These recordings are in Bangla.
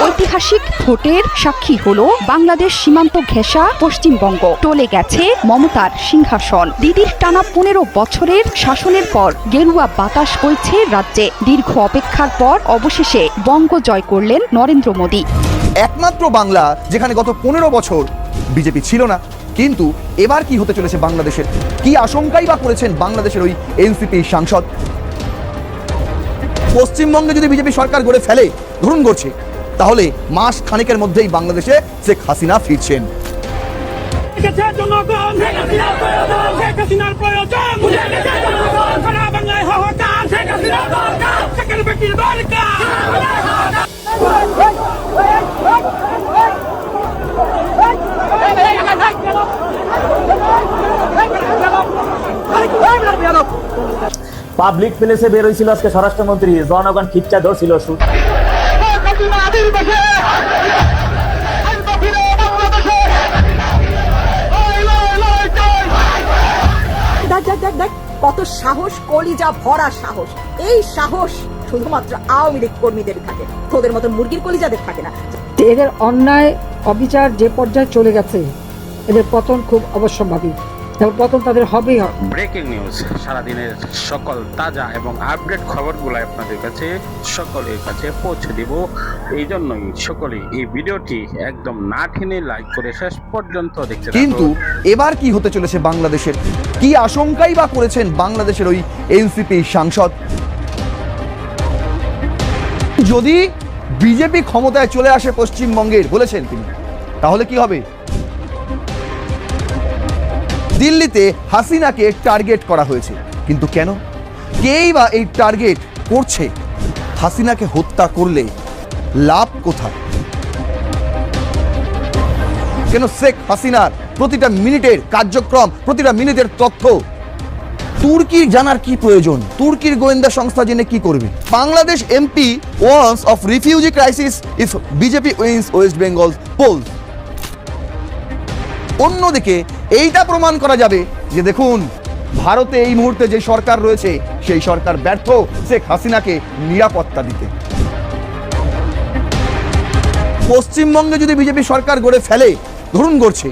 ঐতিহাসিক ভোটের সাক্ষী হলো বাংলাদেশ সীমান্ত ঘেঁষা পশ্চিমবঙ্গ। টলে গেছে মমতার সিংহাসন। দিদির টানা 15 বছরের শাসনের পর গেরুয়া বাতাস বইছে রাজ্যে। দীর্ঘ অপেক্ষার পর অবশেষে বঙ্গ জয় করলেন নরেন্দ্র মোদী। একমাত্র বাংলা যেখানে গত 15 বছর বিজেপি ছিল না, কিন্তু এবার কি হতে চলেছে বাংলাদেশের? কি আশঙ্কাই বা করেছেন বাংলাদেশের ওই এনসিপি সাংসদ? পশ্চিমবঙ্গে যদি বিজেপি সরকার গড়ে ফেলে, ধরুন গড়ছে, তাহলে মাস খানেকের মধ্যেই বাংলাদেশে শেখ হাসিনা ফিরছেন। পাবলিক প্লেসে বের হয়েছিল আজকে স্বরাষ্ট্রমন্ত্রী, জনগণ খিচ্চা ধরছিল। কত সাহস, কলিজা ভরা সাহস। এই সাহস শুধুমাত্র আওয়ামী লীগ কর্মীদের থাকে, তোদের মতো মুরগির কলিজাদের থাকে না। এদের অন্যায় অবিচার যে পর্যায়ে চলে গেছে, এদের পতন খুব অবশ্যম্ভাবী। পতন তাদের হবেই। ব্রেকিং নিউজ, সারাদিনের সকল তাজা এবং আপডেট খবরগুলো আপনাদের কাছে সকলের কাছে পৌঁছে দিব। এই জন্যই সকলে এই ভিডিওটি একদম না টেনে লাইক করে শেষ পর্যন্ত দেখতে থাকুন। কিন্তু এবার কি হতে চলেছে বাংলাদেশের? কি আশঙ্কাই বা করেছেন বাংলাদেশের ওই এনসিপি সাংসদ? যদি বিজেপি ক্ষমতায় চলে আসে পশ্চিমবঙ্গের, বলেছেন তিনি, তাহলে কি হবে? দিল্লিতে হাসিনাকে টার্গেট করা হয়েছে, কিন্তু কেন? কেই বা এই টার্গেট করছে? হাসিনাকে হত্যা করলে লাভ কোথায়? কেন শেখ হাসিনার প্রতিটা মিনিটের কার্যক্রম, প্রতিটা মিনিটের তথ্য তুর্কির জানার কি প্রয়োজন? তুর্কির গোয়েন্দা সংস্থা জেনে কি করবে? Bangladesh MP warns of refugee crisis if BJP wins West Bengal polls. অন্যদিকে এইটা প্রমাণ করা যাবে যে দেখুন, ভারতে এই মুহূর্তে যে সরকার রয়েছে সেই সরকার ব্যর্থ শেখ হাসিনাকে নিরাপত্তা দিতে। পশ্চিমবঙ্গে যদি বিজেপি সরকার গড়ে ফেলে, ধরুন গড়ছে,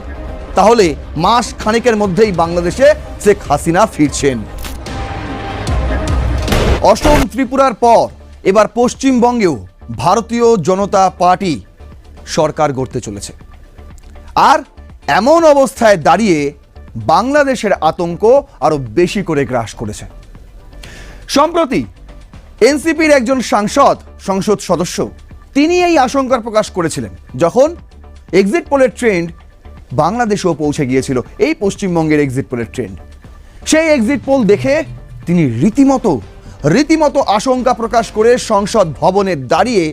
তাহলে মাস খানেকের মধ্যেই বাংলাদেশে শেখ হাসিনা ফিরছেন। অসম ত্রিপুরার পর এবার পশ্চিমবঙ্গেও ভারতীয় জনতা পার্টি সরকার গড়তে চলেছে। আর এমন অবস্থায় দাঁড়িয়ে বাংলাদেশের আতঙ্ক আরো বেশি করে গ্রাস করেছে। সম্প্রতি এনসিপির একজন সংসদ সদস্য তিনি এই আশঙ্কার প্রকাশ করেছিলেন যখন এক্সিট পোলের ট্রেন্ড বাংলাদেশেও পৌঁছে গিয়েছিল, এই পশ্চিমবঙ্গের এক্সিট পোলের ট্রেন্ড। সেই এক্সিট পোল দেখে তিনি রীতিমতো আশঙ্কা প্রকাশ করে সংসদ ভবনে দাঁড়িয়ে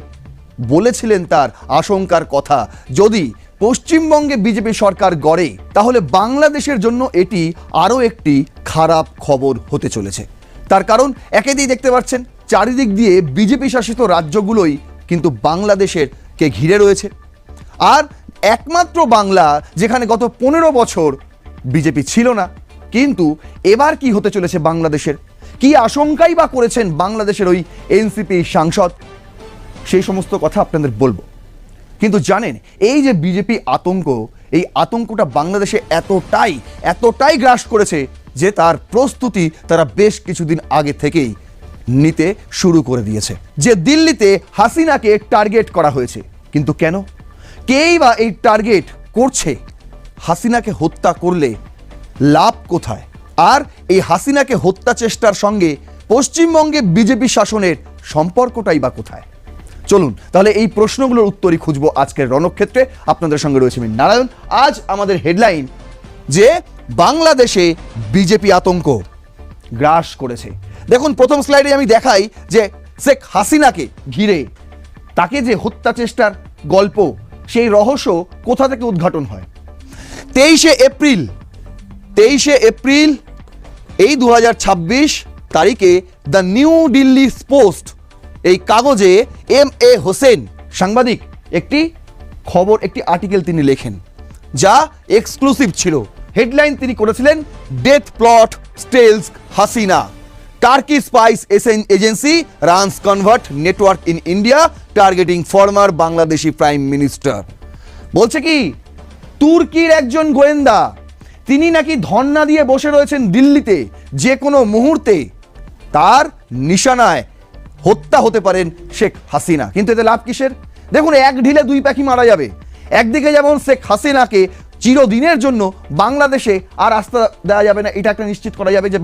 বলেছিলেন তার আশঙ্কার কথা। যদি পশ্চিমবঙ্গে বিজেপি সরকার গড়ে, তাহলে বাংলাদেশের জন্য এটি আরও একটি খারাপ খবর হতে চলেছে। তার কারণ একেতেই দেখতে পাচ্ছেন, চারিদিক দিয়ে বিজেপি শাসিত রাজ্যগুলোই কিন্তু বাংলাদেশের কে ঘিরে রয়েছে। আর একমাত্র বাংলা যেখানে গত 15 বছর বিজেপি ছিল না, কিন্তু এবার কি হতে চলেছে বাংলাদেশের? কি আশঙ্কাই বা করেছেন বাংলাদেশের ওই এনসিপি সাংসদ? সেই সমস্ত কথা আপনাদের বলবো। কিন্তু জানেন, এই যে বিজেপি আতঙ্ক, এই আতঙ্কটা বাংলাদেশে এতটাই গ্রাস করেছে যে তার প্রস্তুতি তারা বেশ কিছুদিন আগে থেকেই নিতে শুরু করে দিয়েছে। যে দিল্লিতে হাসিনাকে টার্গেট করা হয়েছে, কিন্তু কেন? কেই বা এই টার্গেট করছে? হাসিনাকে হত্যা করলে লাভ কোথায়? আর এই হাসিনাকে হত্যা চেষ্টার সঙ্গে পশ্চিমবঙ্গে বিজেপি শাসনের সম্পর্কটাই বা কোথায়? চলুন তাহলে এই প্রশ্নগুলোর উত্তরই খুঁজবো আজকের রণক্ষেত্রে। আপনাদের সঙ্গে রয়েছে আমি নারায়ণ। আজ আমাদের হেডলাইন যে বাংলাদেশে বিজেপি আতঙ্ক গ্রাস করেছে। দেখুন, প্রথম স্লাইডে আমি দেখাই যে শেখ হাসিনাকে ঘিরে তাকে যে হত্যা চেষ্টার গল্প, সেই রহস্য কোথা থেকে উদ্ঘাটন হয়। 23শে এপ্রিল এই 2026 তারিখে দ্য নিউ দিল্লি পোস্ট এই কাগজে MA হোসেন সাংবাদিক একটি আর্টিকেল তিনি লেখেন, যা এক্সক্লুসিভ ছিল। হেডলাইন তিনি করেছিলেন, death plot stealth Hasina. Turkey spies agency runs convert network in India targeting former Bangladeshi Prime Minister. বলছে কি তুর্কির একজন গোয়েন্দা তিনি নাকি ধর্ণা দিয়ে বসে রয়েছেন দিল্লিতে, যে কোনো মুহূর্তে তার নিশানায় হত্যা হতে পারেন শেখ হাসিনা। কিন্তু এতে লাভ কিসের? দেখুন, এক ঢিলে দুই পাখি মারা যাবে। একদিকে যেমন শেখ হাসিনাকে চিরদিনের জন্য বাংলাদেশে আর আস্থা দেওয়া যাবে না, এটা একটা নিশ্চিত করা যাবে যে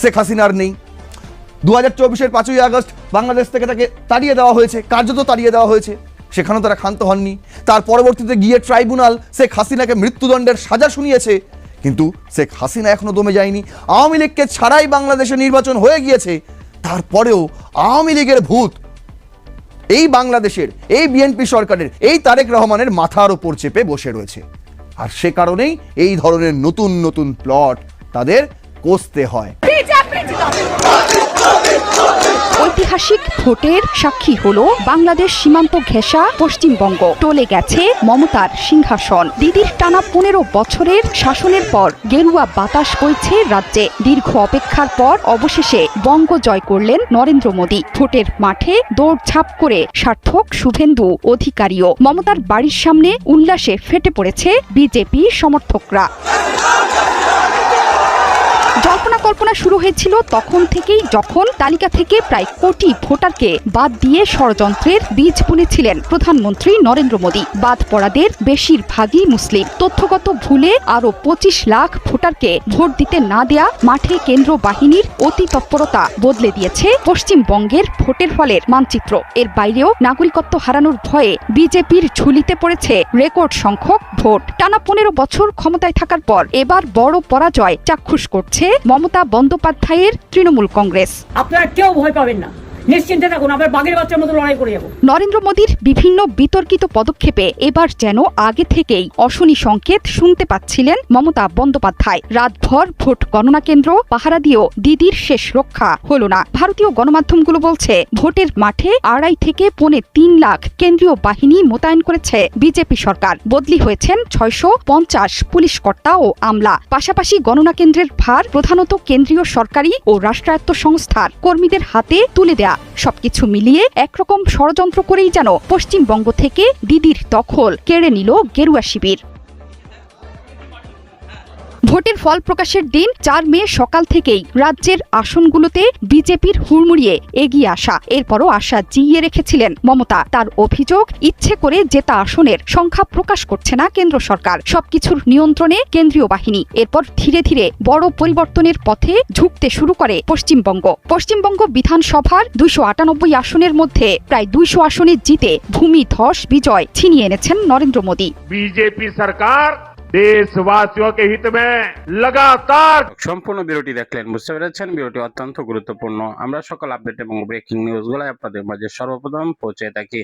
শেখ হাসিনা আর নেই। 2024-এর 5ই আগস্ট বাংলাদেশ থেকে তাকে তাড়িয়ে দেওয়া হয়েছে, কার্যত তাড়িয়ে দেওয়া হয়েছে, সেখানেও তারা ক্ষান্ত হননি। তার পরবর্তীতে গিয়ে ট্রাইব্যুনাল শেখ হাসিনাকে মৃত্যুদণ্ডের সাজা শুনিয়েছে, কিন্তু শেখ হাসিনা এখনো দমে যায়নি। আওয়ামী লীগকে ছাড়াই বাংলাদেশে নির্বাচন হয়ে গিয়েছে, তারপরেও আওয়ামী লীগের ভূত এই বাংলাদেশের, এই বিএনপি সরকারের, এই তারেক রহমানের মাথার ওপর চেপে বসে রয়েছে। আর সে কারণেই এই ধরনের নতুন নতুন প্লট তাদের কষতে হয়। ঐতিহাসিক ভোটের সাক্ষী হলো বাংলাদেশ সীমান্ত ঘেঁষা পশ্চিমবঙ্গ। টলে গেছে মমতার সিংহাসন। দিদির টানা 15 বছরের শাসনের পর গেরুয়া বাতাস বইছে রাজ্যে। দীর্ঘ অপেক্ষার পর অবশেষে বঙ্গ জয় করলেন নরেন্দ্র মোদী। ভোটের মাঠে দৌড়ঝাঁপ করে সার্থক শুভেন্দু অধিকারীও। মমতার বাড়ির সামনে উল্লাসে ফেটে পড়েছে বিজেপি সমর্থকরা। জল্পনা কল্পনা শুরু হয়েছিল তখন থেকেই, যখন তালিকা থেকে প্রায় কোটি ভোটারকে বাদ দিয়ে ষড়যন্ত্রের বীজ বুনেছিলেন প্রধানমন্ত্রী নরেন্দ্র মোদী। বাদ পড়াদের বেশিরভাগই মুসলিম। তথ্যগত ভুলে আরো 25 লাখ ভোটারকে ভোট দিতে না দেয়া মাঠে কেন্দ্র বাহিনীর অতি তৎপরতা বদলে দিয়েছে পশ্চিমবঙ্গের ভোটের ফলের মানচিত্র। এর বাইরেও নাগরিকত্ব হারানোর ভয়ে বিজেপির ঝুলিতে পড়েছে রেকর্ড সংখ্যক ভোট। টানা 15 বছর ক্ষমতায় থাকার পর এবার বড় পরাজয় চাক্ষুষ করছে মমতা বন্দ্যোপাধ্যায়ের তৃণমূল কংগ্রেস। আপনারা কেউ ভয় পাবেন না, নিশ্চিন্তে থাকুন, আমরা বাঘের বাচ্চার মতো লড়াই করে যাব। নরেন্দ্র মোদীর বিভিন্ন বিতর্কিত পদক্ষেপে এবার যেন আগে থেকেই অশনি সংকেত শুনতে পাচ্ছিলেন মমতা বন্দ্যোপাধ্যায়। রাতভর ভোট গণনা কেন্দ্র পাহারা দিয়েও দিদির শেষ রক্ষা হলো না। ভারতীয় গণমাধ্যমগুলো বলছে ভোটের মাঠে 2.5 থেকে 3 লাখ কেন্দ্রীয় বাহিনী মোতায়েন করেছে বিজেপি সরকার। বদলি হয়েছেন 650 পুলিশ কর্তা ও আমলা। পাশাপাশি গণনা কেন্দ্রের ভার প্রধানত কেন্দ্রীয় সরকারি ও রাষ্ট্রায়ত্ত সংস্থার কর্মীদের হাতে তুলে দেয়া। সবকিছু মিলিয়ে একরকম ষড়যন্ত্র করেই যেন পশ্চিমবঙ্গ থেকে দিদির দখল কেড়ে নিল গেরুয়া শিবির। ভোটের ফল প্রকাশের দিন 4 মে সকাল থেকেই রাজ্যের আসনগুলোতে বিজেপির হুড়মুড়িয়ে এগিয়ে আসা। এরপরও আশা জিইয়ে রেখেছিলেন মমতা। তার অভিযোগ, ইচ্ছে করে জেতা আসনের সংখ্যা প্রকাশ করছে না কেন্দ্র সরকার, সবকিছুর নিয়ন্ত্রণে কেন্দ্রীয় বাহিনী। এরপর ধীরে ধীরে বড় পরিবর্তনের পথে ঝুঁকতে শুরু করে পশ্চিমবঙ্গ। পশ্চিমবঙ্গ বিধানসভার 298 আসনের মধ্যে প্রায় 200 আসনে জিতে ভূমিধস বিজয় ছিনিয়ে এনেছেন নরেন্দ্র মোদী। बीजेपी सरकार দেশবাসীও কে হিত মে লাগাতার। সম্পূর্ণ ভিডিওটি দেখলেন, বুঝতে পেরেছেন ভিডিওটি অত্যন্ত গুরুত্বপূর্ণ। আমরা সকল আপডেট এবং ব্রেকিং নিউজগুলো আপনাদের মাঝে সর্বপ্রথম পৌঁছে থাকি।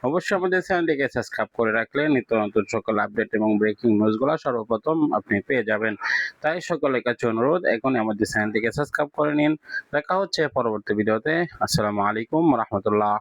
অবশ্যই আমাদের চ্যানেলটিকে সাবস্ক্রাইব করে রাখলে নিত্য নতুন সকল আপডেট এবং ব্রেকিং নিউজগুলো সর্বপ্রথম আপনি পেয়ে যাবেন। তাই সকলের কাছে অনুরোধ, এখনই আমাদের চ্যানেলটিকে সাবস্ক্রাইব করে নিন। দেখা হচ্ছে পরবর্তী ভিডিওতে। আসসালামু আলাইকুম ওয়া রাহমাতুল্লাহ।